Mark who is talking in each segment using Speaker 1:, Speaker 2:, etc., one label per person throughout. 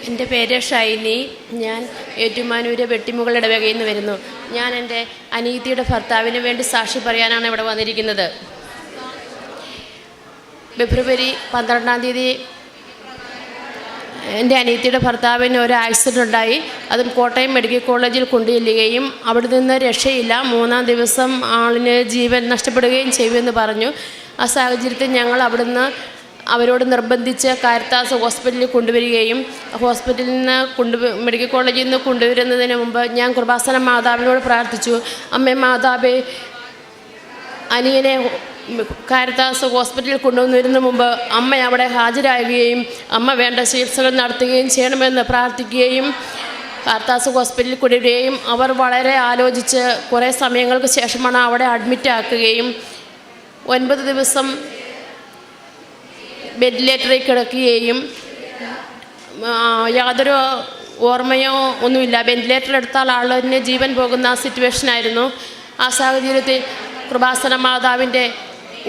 Speaker 1: എൻ്റെ പേര് ഷൈനി. ഞാൻ ഏറ്റുമാനൂര് വെട്ടിമുകൾ ഇടവകയിൽ നിന്ന് വരുന്നു. ഞാൻ എൻ്റെ അനീതിയുടെ ഭർത്താവിന് വേണ്ടി സാക്ഷി പറയാനാണ് ഇവിടെ വന്നിരിക്കുന്നത്. ഫെബ്രുവരി 12 എൻ്റെ അനീതിയുടെ ഭർത്താവിന് ഒരു ആക്സിഡൻ്റ് ഉണ്ടായി. അതും കോട്ടയം മെഡിക്കൽ കോളേജിൽ കൊണ്ടുചെല്ലുകയും അവിടെ നിന്ന് രക്ഷയില്ല. 3-ാം ദിവസം ആളിന് ജീവൻ നഷ്ടപ്പെടുകയും ചെയ്യുമെന്ന് പറഞ്ഞു. ആ സാഹചര്യത്തിൽ ഞങ്ങൾ അവിടുന്ന് അവരോട് നിർബന്ധിച്ച് കാരിത്താസ് ഹോസ്പിറ്റലിൽ കൊണ്ടുവരികയും ഹോസ്പിറ്റലിൽ നിന്ന് മെഡിക്കൽ കോളേജിൽ നിന്ന് കൊണ്ടുവരുന്നതിന് മുമ്പ് ഞാൻ കൃപാസന മാതാവിനോട് പ്രാർത്ഥിച്ചു. അമ്മേ മാതാവേ, അനിയനെ കാരിത്താസ് ഹോസ്പിറ്റലിൽ കൊണ്ടുവന്നിരുന്ന മുമ്പ് അമ്മ അവിടെ ഹാജരാകുകയും അമ്മ വേണ്ട ചികിത്സകൾ നടത്തുകയും ചെയ്യണമെന്ന് പ്രാർത്ഥിക്കുകയും കാരിത്താസ് ഹോസ്പിറ്റലിൽ കൊണ്ടുവരികയും അവർ വളരെ ആലോചിച്ച് കുറേ സമയങ്ങൾക്ക് ശേഷമാണ് അവിടെ അഡ്മിറ്റ് ആക്കുകയും 9 ദിവസം വെന്റിലേറ്ററിൽ കിടക്കുകയും യാതൊരു ഓർമ്മയോ ഒന്നുമില്ല. വെന്റിലേറ്റർ എടുത്താൽ ആളിന് ജീവൻ പോകുന്ന സിറ്റുവേഷനായിരുന്നു. ആ സാഹചര്യത്തിൽ കൃപാസന മാതാവിൻ്റെ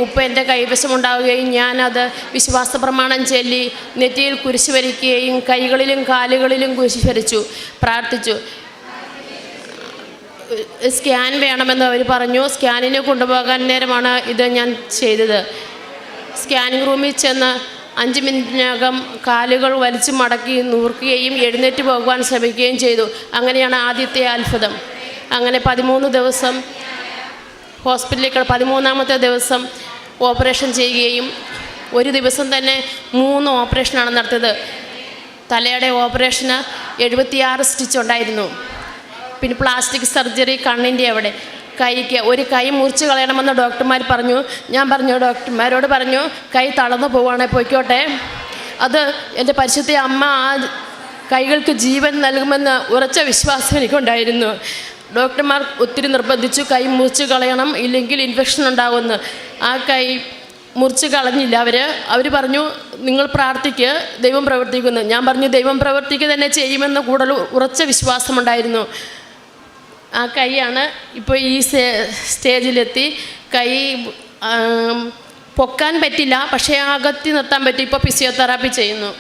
Speaker 1: ഉപ്പ് എൻ്റെ കൈവശമുണ്ടാവുകയും ഞാനത് വിശ്വാസ പ്രമാണം ചൊല്ലി നെറ്റിയിൽ കുരിശ് വരയ്ക്കുകയും കൈകളിലും കാലുകളിലും കുരിശ് വരച്ചു പ്രാർത്ഥിച്ചു. സ്കാൻ വേണമെന്ന് അവർ പറഞ്ഞു. സ്കാനിന് കൊണ്ടുപോകാൻ നേരമാണ് ഇത് ഞാൻ ചെയ്തത്. സ്കാനിങ് റൂമിൽ ചെന്ന് 5 മിനിറ്റിനകം കാലുകൾ വലിച്ചു മടക്കി നൂർക്കുകയും എഴുന്നേറ്റ് പോകുവാൻ ശ്രമിക്കുകയും ചെയ്തു. അങ്ങനെയാണ് ആദ്യത്തെ അത്ഭുതം. അങ്ങനെ 13 ദിവസം ഹോസ്പിറ്റലിൽ 13ാമത്തെ ദിവസം ഓപ്പറേഷൻ ചെയ്യുകയും ഒരു ദിവസം തന്നെ 3 ഓപ്പറേഷനാണ് നടത്തിയത്. തലയുടെ ഓപ്പറേഷന് 76 സ്റ്റിച്ച് ഉണ്ടായിരുന്നു. പിന്നെ പ്ലാസ്റ്റിക് സർജറി കണ്ണിൻ്റെ അവിടെ. കൈക്ക് ഒരു കൈ മുറിച്ച് കളയണമെന്ന് ഡോക്ടർമാർ പറഞ്ഞു. ഞാൻ പറഞ്ഞു, ഡോക്ടർമാരോട് പറഞ്ഞു, കൈ തളർന്നു പോവുകയാണെങ്കിൽ പൊയ്ക്കോട്ടെ, അത് എൻ്റെ പരിശുദ്ധ അമ്മ ആ കൈകൾക്ക് ജീവൻ നൽകുമെന്ന് ഉറച്ച വിശ്വാസം എനിക്കുണ്ടായിരുന്നു. ഡോക്ടർമാർ ഒത്തിരി നിർബന്ധിച്ചു, കൈ മുറിച്ച് കളയണം, ഇല്ലെങ്കിൽ ഇൻഫെക്ഷൻ ഉണ്ടാകുമെന്ന്. ആ കൈ മുറിച്ച് കളഞ്ഞില്ല. അവർ പറഞ്ഞു, നിങ്ങൾ പ്രാർത്ഥിക്ക്, ദൈവം പ്രവർത്തിക്കുന്നു. ഞാൻ പറഞ്ഞു, ദൈവം പ്രവർത്തിക്കുക തന്നെ ചെയ്യുമെന്ന് കൂടുതൽ ഉറച്ച വിശ്വാസമുണ്ടായിരുന്നു. ആ കൈയാണ് ഇപ്പോൾ ഈ സ്റ്റേജിലെത്തി. കൈ പൊക്കാൻ പറ്റില്ല, പക്ഷേ അകത്തി നിർത്താൻ പറ്റും. ഇപ്പോൾ ഫിസിയോതെറാപ്പി ചെയ്യുന്നു.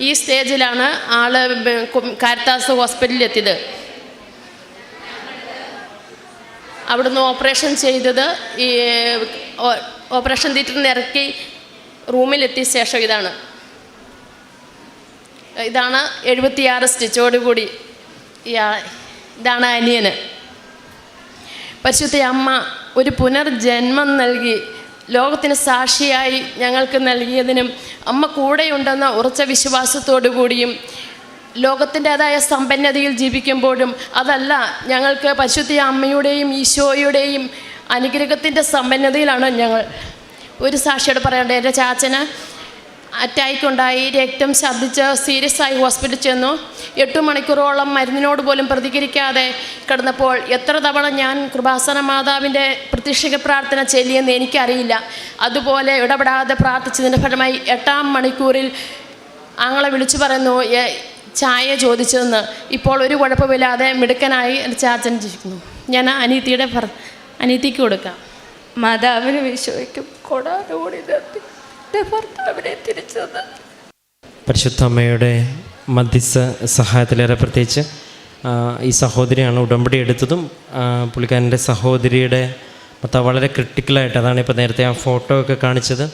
Speaker 1: ഈ സ്റ്റേജിലാണ് ആൾ കാരിത്താസ് ഹോസ്പിറ്റലിലെത്തിയത്. അവിടുന്ന് ഓപ്പറേഷൻ ചെയ്തത് ഈ ഓപ്പറേഷൻ തിയേറ്ററിൽ നിന്ന് ഇറക്കി റൂമിലെത്തിയ ശേഷം ഇതാണ് 76 സ്റ്റിച്ചോടുകൂടി. ഇതാണ് അനിയന്. പരിശുദ്ധ അമ്മ ഒരു പുനർജന്മം നൽകി ലോകത്തിന് സാക്ഷിയായി ഞങ്ങൾക്ക് നൽകിയതിനും അമ്മ കൂടെയുണ്ടെന്ന ഉറച്ച വിശ്വാസത്തോടു കൂടിയും ലോകത്തിൻ്റേതായ സമ്പന്നതയിൽ ജീവിക്കുമ്പോഴും അതല്ല, ഞങ്ങൾക്ക് പരിശുദ്ധ അമ്മയുടെയും ഈശോയുടെയും അനുഗ്രഹത്തിൻ്റെ സമ്പന്നതയിലാണ് ഞങ്ങൾ. ഒരു സാക്ഷിയോട് പറയണ്ടേ, എൻ്റെ ചാച്ചന് അറ്റാക്ക് ഉണ്ടായി, രക്തം ഛർദ്ദിച്ച് സീരിയസ് ആയി ഹോസ്പിറ്റലിൽ ചെന്നു. 8 മണിക്കൂറോളം മരുന്നിനോട് പോലും പ്രതികരിക്കാതെ കിടന്നപ്പോൾ എത്ര തവണ ഞാൻ കൃപാസന മാതാവിൻ്റെ പ്രത്യക്ഷ പ്രാർത്ഥന ചൊല്ലിയെന്ന് എനിക്കറിയില്ല. അതുപോലെ ഇടപെടാതെ പ്രാർത്ഥിച്ചതിൻ്റെ ഫലമായി 8-ാം മണിക്കൂറിൽ ആങ്ങളെ വിളിച്ചു പറയുന്നു ചായ ചോദിച്ചതെന്ന്. ഇപ്പോൾ ഒരു കുഴപ്പമില്ലാതെ മിടുക്കനായി എൻ്റെ ചാച്ചൻ ജീവിക്കുന്നു. ഞാൻ അനീതിക്ക് കൊടുക്കാം.
Speaker 2: മാതാവിന് വിശ്വസിക്കും കൊടാനോടി ഭർത്താവിനെ തിരിച്ചു.
Speaker 3: പരിശുദ്ധ അമ്മയുടെ മധ്യസ്ഥ സഹായത്തിലേറെ പ്രത്യേകിച്ച് ഈ സഹോദരിയാണ് ഉടമ്പടി എടുത്തതും. പുള്ളിക്കാരൻ്റെ സഹോദരിയുടെ ഭർത്താവ് വളരെ ക്രിട്ടിക്കലായിട്ട്, അതാണ് ഇപ്പോൾ നേരത്തെ ആ ഫോട്ടോ ഒക്കെ കാണിച്ചത്,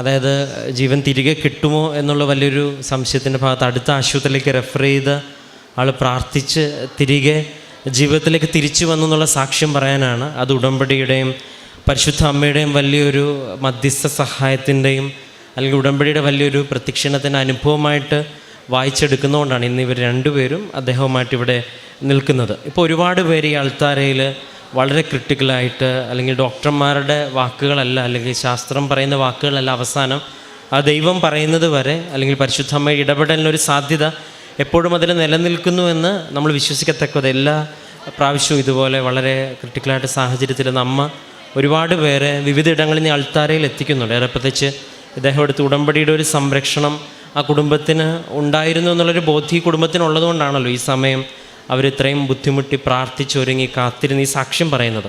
Speaker 3: അതായത് ജീവൻ തിരികെ കിട്ടുമോ എന്നുള്ള വലിയൊരു സംശയത്തിൻ്റെ ഭാഗത്ത് അടുത്ത ആശുപത്രിയിലേക്ക് റെഫർ ചെയ്ത് ആൾ പ്രാർത്ഥിച്ച് തിരികെ ജീവിതത്തിലേക്ക് തിരിച്ചു വന്നു എന്നുള്ള സാക്ഷ്യം പറയാനാണ്. അത് ഉടമ്പടിയുടെയും പരിശുദ്ധ അമ്മയുടെയും വലിയൊരു മധ്യസ്ഥ സഹായത്തിൻ്റെയും അല്ലെങ്കിൽ ഉടമ്പടിയുടെ വലിയൊരു പ്രത്യക്ഷണത്തിൻ്റെ അനുഭവമായിട്ട് വായിച്ചെടുക്കുന്നതുകൊണ്ടാണ് ഇന്ന് ഇവർ രണ്ടുപേരും അദ്ദേഹവുമായിട്ട് ഇവിടെ നിൽക്കുന്നത്. ഇപ്പോൾ ഒരുപാട് പേര് ഈ അൾത്താരയിൽ വളരെ ക്രിട്ടിക്കലായിട്ട്, അല്ലെങ്കിൽ ഡോക്ടർമാരുടെ വാക്കുകളല്ല, അല്ലെങ്കിൽ ശാസ്ത്രം പറയുന്ന വാക്കുകളല്ല, അവസാനം ആ ദൈവം പറയുന്നത് വരെ, അല്ലെങ്കിൽ പരിശുദ്ധ അമ്മ ഇടപെടലിനൊരു സാധ്യത എപ്പോഴും അതിൽ നിലനിൽക്കുന്നുവെന്ന് നമ്മൾ വിശ്വസിക്കത്തക്കത്. എല്ലാ പ്രാവശ്യവും ഇതുപോലെ വളരെ ക്രിട്ടിക്കലായിട്ട് സാഹചര്യത്തിൽ അമ്മ ഒരുപാട് പേരെ വിവിധ ഇടങ്ങളിൽ നിന്ന് അൾത്താരയിൽ എത്തിക്കുന്നുണ്ട്. ഏറെ പ്രത്യേകിച്ച് ഇദ്ദേഹം എടുത്ത് ഉടമ്പടിയുടെ ഒരു സംരക്ഷണം ആ കുടുംബത്തിന് ഉണ്ടായിരുന്നു എന്നുള്ളൊരു ബോധ്യം ഈ കുടുംബത്തിനുള്ളതുകൊണ്ടാണല്ലോ ഈ സമയം അവരിത്രയും ബുദ്ധിമുട്ടി പ്രാർത്ഥിച്ചൊരുങ്ങി കാത്തിരുന്ന് ഈ സാക്ഷ്യം പറയുന്നത്.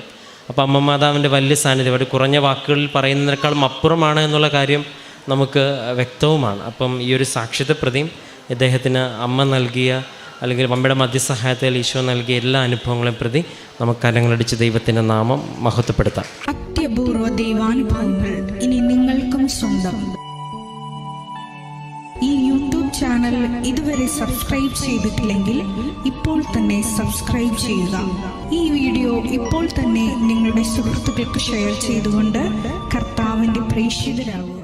Speaker 3: അപ്പോൾ അമ്മ മാതാവിൻ്റെ വലിയ സാന്നിധ്യം അവർ കുറഞ്ഞ വാക്കുകളിൽ പറയുന്നതിനേക്കാളും അപ്പുറമാണ് എന്നുള്ള കാര്യം നമുക്ക് വ്യക്തവുമാണ്. അപ്പം ഈ ഒരു സാക്ഷ്യത്തെ പ്രതിയും ഇദ്ദേഹത്തിന് അമ്മ നൽകിയ അല്ലെങ്കിൽ അമ്മയുടെ മധ്യസഹായത്തിൽ ഈശോ നൽകിയ എല്ലാ അനുഭവങ്ങളെയും പ്രതി നമുക്ക് കരങ്ങളടിച്ച് ദൈവത്തിൻ്റെ നാമം മഹത്വപ്പെടുത്താം.
Speaker 4: അത്യപൂർവ ദൈവാനുഭവങ്ങൾ ഇനി നിങ്ങൾക്കും സ്വന്തം. ഈ യൂട്യൂബ് ചാനൽ ഇതുവരെ സബ്സ്ക്രൈബ് ചെയ്തിട്ടില്ലെങ്കിൽ ഇപ്പോൾ തന്നെ സബ്സ്ക്രൈബ് ചെയ്യുക. ഈ വീഡിയോ ഇപ്പോൾ തന്നെ നിങ്ങളുടെ സുഹൃത്തുക്കൾക്ക് ഷെയർ ചെയ്തുകൊണ്ട് കർത്താവിൻ്റെ പ്രേക്ഷിതരാകുക.